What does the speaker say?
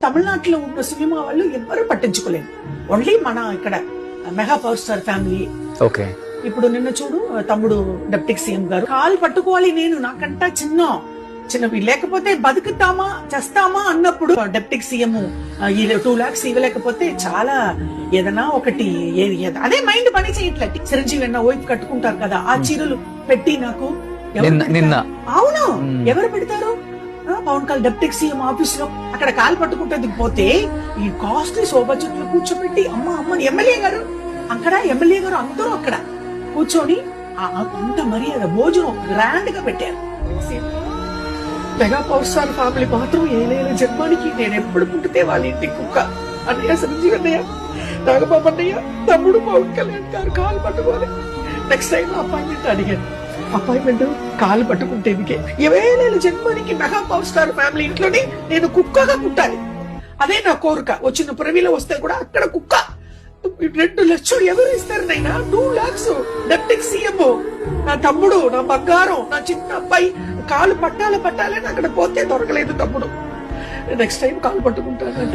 తమిళనాడులో ఉన్న సినిమా వాళ్ళు ఎవ్వరూ పట్టించుకోలేదు. ఓన్లీ మన ఇక్కడ mega power star family. Okay. ఇప్పుడు నిన్న చూడు తమ్ముడు డిప్యూటీ సీఎం గారు కాలు పట్టుకోవాలి, నేను నాకంటా చిన్నవి లేకపోతే బతుకుతామా చేస్తామా అన్నప్పుడు డిప్యూటీ సీఎం 2 lakhs ఇవ్వలేకపోతే చాలా ఏదైనా ఒకటి అదే మైండ్ పని చేయట్లేదు. చిరంజీవి అన్న వైపు కట్టుకుంటారు కదా ఆ చీరలు పెట్టి నాకు నిన్న అవును ఎవరు పెడతారు? Pawan Kalyan deputy CM office లో అక్కడ కాలు పట్టుకుంటే పోతే ఈ కాస్ట్లీ శోభా చెట్లు కూర్చోబెట్టి అమ్మని ఎమ్మెల్యే గారు అందరూ అక్కడ కూర్చొని అంత మర్యాద భోజనం గ్రాండ్ గా పెట్టారు. మెగా పవర్ స్టార్ ఫ్యామిలీ మాత్రం ఏదైనా జన్మానికి నేను ఎప్పుడు పుట్టితే వాళ్ళ ఇంటి కుక్క అన్నయ్య, చిరంజీవి అన్నయ్య, నాగబాబు అన్నయ్య, తమ్ముడు పవన్ కళ్యాణ్ గారు కాలు పట్టుకోవాలి. నెక్స్ట్ టైం అపాయింట్మెంట్ అడిగాను. అపాయింట్మెంట్ కాలు పట్టుకుంటే ఏదైనా జన్మానికి మెగా పవర్ స్టార్ ఫ్యామిలీ ఇంట్లోనే నేను కుక్కగా పుట్టాలి. అదే నా కోరిక. వచ్చిన పురవిలో వస్తే కూడా అక్కడ కుక్క. 2 లక్షలు ఎవరు ఇస్తారు నైనా? 2 lakhs డిప్యూటీ సీఎం, నా తమ్ముడు, నా బంగారం, నా చిన్న అబ్బాయి కాలు పట్టాలని అక్కడ పోతే దొరకలేదు తమ్ముడు. నెక్స్ట్ టైం కాలు పట్టుకుంటాను.